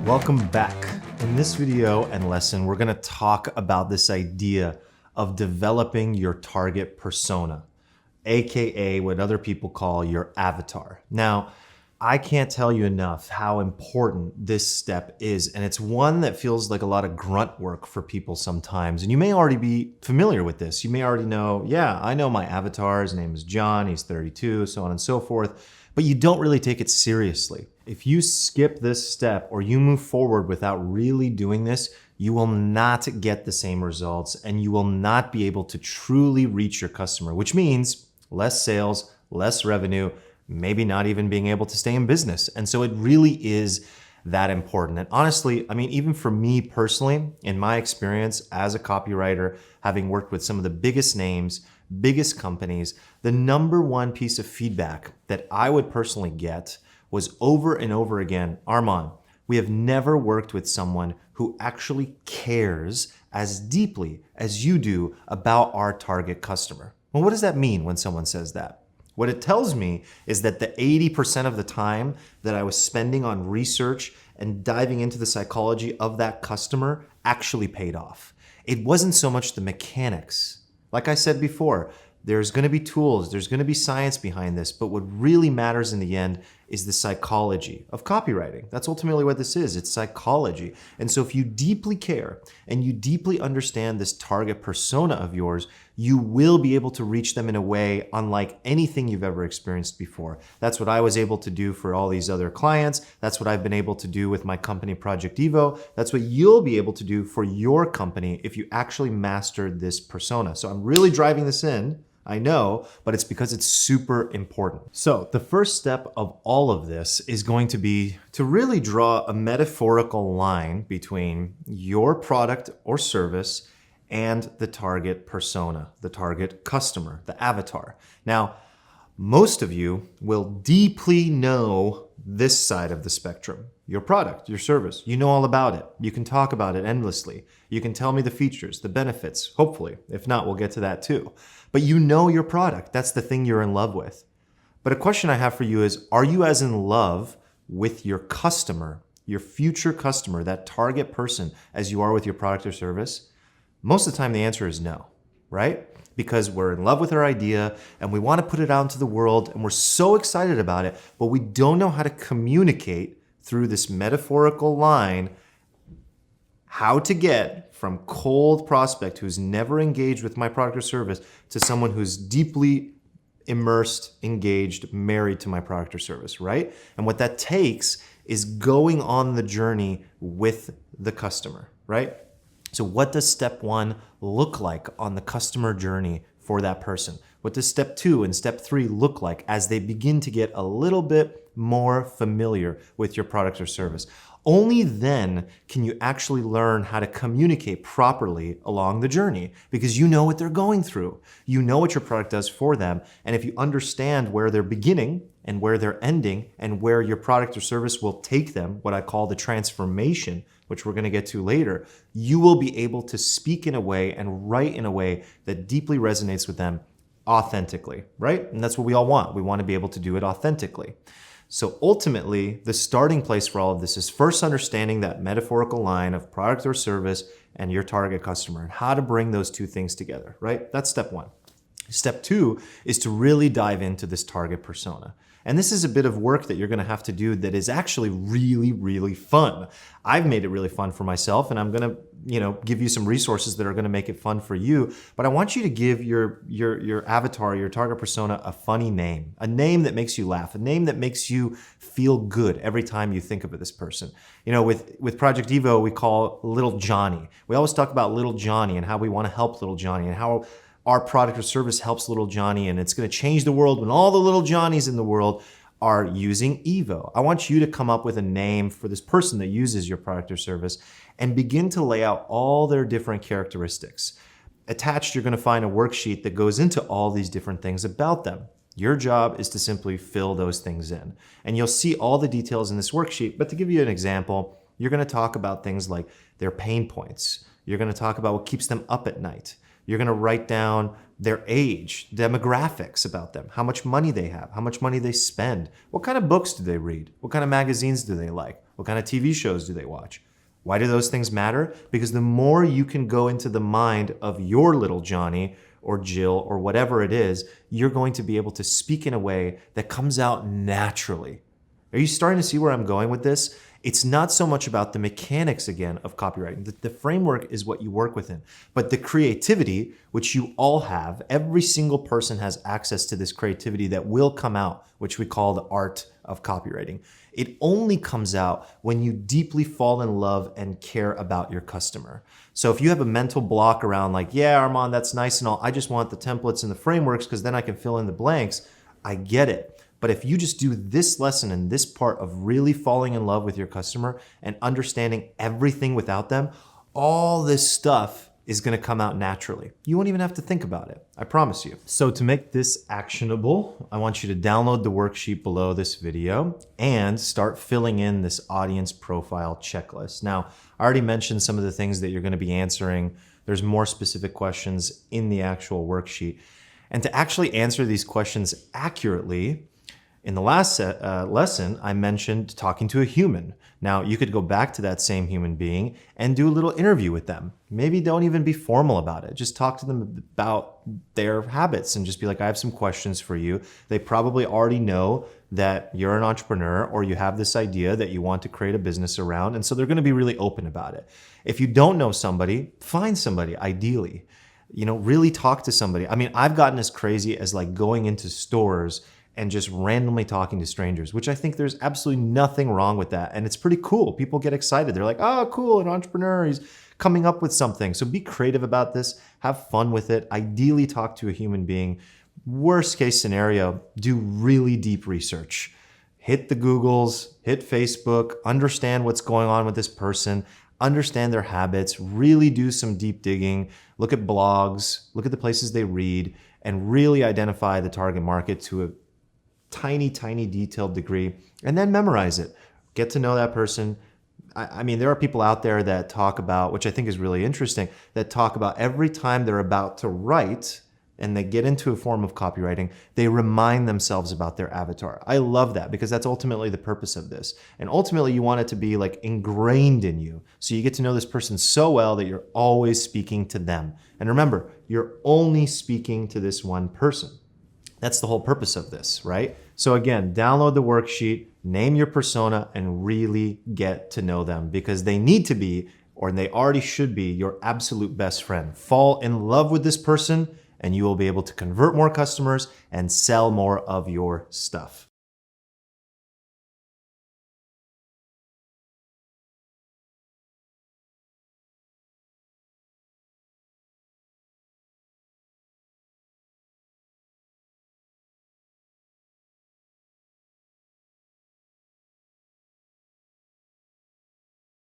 Welcome back. In this video and lesson, we're going to talk about this idea of developing your target persona, aka what other people call your avatar. Now, I can't tell you enough how important this step is, and it's one that feels like a lot of grunt work for people sometimes. And you may already be familiar with this. You may already know, yeah, I know my avatar, his name is John, he's 32, so on and so forth, but you don't really take it seriously. If you skip this step or you move forward without really doing this, you will not get the same results and you will not be able to truly reach your customer, which means less sales, less revenue, maybe not even being able to stay in business. And so it really is that important. And honestly, I mean, even for me personally, in my experience as a copywriter, having worked with some of the biggest names, biggest companies, the number one piece of feedback that I would personally get was over and over again, Armand, we have never worked with someone who actually cares as deeply as you do about our target customer. Well, what does that mean when someone says that? What it tells me is that the 80% of the time that I was spending on research and diving into the psychology of that customer actually paid off. It wasn't so much the mechanics. Like I said before, there's going to be tools, there's going to be science behind this, but what really matters in the end is the psychology of copywriting. That's ultimately what this is. It's psychology. And so if you deeply care and you deeply understand this target persona of yours, you will be able to reach them in a way unlike anything you've ever experienced before. That's what I was able to do for all these other clients. That's what I've been able to do with my company, Project Evo. That's what you'll be able to do for your company if you actually mastered this persona. So I'm really driving this in, I know, but it's because it's super important. So the first step of all of this is going to be to really draw a metaphorical line between your product or service and the target persona, the target customer, the avatar. Now, most of you will deeply know this side of the spectrum, your product, your service. You know all about it. You can talk about it endlessly. You can tell me the features, the benefits, hopefully. If not, we'll get to that too. But you know your product. That's the thing you're in love with. But a question I have for you is, are you as in love with your customer, your future customer, that target person, as you are with your product or service? Most of the time, the answer is no, right? Because we're in love with our idea and we want to put it out into the world and we're so excited about it, but we don't know how to communicate through this metaphorical line how to get from cold prospect who's never engaged with my product or service to someone who's deeply immersed, engaged, married to my product or service, right? And what that takes is going on the journey with the customer, right? So what does step one look like on the customer journey for that person? What does step two and step three look like as they begin to get a little bit more familiar with your product or service? Only then can you actually learn how to communicate properly along the journey because you know what they're going through. You know what your product does for them. And if you understand where they're beginning and where they're ending and where your product or service will take them, what I call the transformation, which we're going to get to later, you will be able to speak in a way and write in a way that deeply resonates with them authentically, right? And that's what we all want. We want to be able to do it authentically. So ultimately, the starting place for all of this is first understanding that metaphorical line of product or service and your target customer and how to bring those two things together, right? That's step one. Step two is to really dive into this target persona. And this is a bit of work that you're going to have to do that is actually really, really fun. I've made it really fun for myself, and I'm going to, give you some resources that are going to make it fun for you. But I want you to give your avatar, your target persona, a funny name, a name that makes you laugh, a name that makes you feel good every time you think of this person. With Project Evo, we call Little Johnny. We always talk about Little Johnny and how we want to help Little Johnny and how our product or service helps Little Johnny, and it's going to change the world when all the Little Johnnies in the world are using Evo. I want you to come up with a name for this person that uses your product or service and begin to lay out all their different characteristics. Attached, you're going to find a worksheet that goes into all these different things about them. Your job is to simply fill those things in. And you'll see all the details in this worksheet, but to give you an example, you're going to talk about things like their pain points. You're going to talk about what keeps them up at night. You're going to write down their age, demographics about them, how much money they have, how much money they spend, what kind of books do they read, what kind of magazines do they like, What kind of TV shows do they watch? Why do those things matter? Because the more you can go into the mind of your little Johnny or Jill or whatever it is, you're going to be able to speak in a way that comes out naturally. Are you starting to see where I'm going with this? It's not so much about the mechanics again of copywriting. The framework is what you work within. But the creativity, which you all have, every single person has access to this creativity that will come out, which we call the art of copywriting. It only comes out when you deeply fall in love and care about your customer. So if you have a mental block around like, yeah, Armand, that's nice and all, I just want the templates and the frameworks because then I can fill in the blanks, I get it. But if you just do this lesson and this part of really falling in love with your customer and understanding everything without them, all this stuff is going to come out naturally. You won't even have to think about it. I promise you. So to make this actionable, I want you to download the worksheet below this video and start filling in this audience profile checklist. Now, I already mentioned some of the things that you're going to be answering. There's more specific questions in the actual worksheet. And to actually answer these questions accurately, in the last lesson, I mentioned talking to a human. Now, you could go back to that same human being and do a little interview with them. Maybe don't even be formal about it. Just talk to them about their habits and just be like, I have some questions for you. They probably already know that you're an entrepreneur or you have this idea that you want to create a business around. And so they're going to be really open about it. If you don't know somebody, find somebody, ideally. Really talk to somebody. I mean, I've gotten as crazy as like going into stores and just randomly talking to strangers, which I think there's absolutely nothing wrong with that. And it's pretty cool. People get excited. They're like, oh, cool, an entrepreneur, he's coming up with something. So be creative about this, have fun with it. Ideally talk to a human being. Worst case scenario, do really deep research. Hit the Googles, hit Facebook, understand what's going on with this person, understand their habits, really do some deep digging, look at blogs, look at the places they read, and really identify the target market to a tiny detailed degree, and then memorize it. Get to know that person. I mean, there are people out there that talk about, which I think is really interesting, that talk about every time they're about to write and they get into a form of copywriting, they remind themselves about their avatar. I love that because that's ultimately the purpose of this. And ultimately you want it to be like ingrained in you. So you get to know this person so well that you're always speaking to them. And remember, you're only speaking to this one person. That's the whole purpose of this, right? So again, download the worksheet, name your persona, and really get to know them because they need to be, or they already should be, your absolute best friend. Fall in love with this person and you will be able to convert more customers and sell more of your stuff.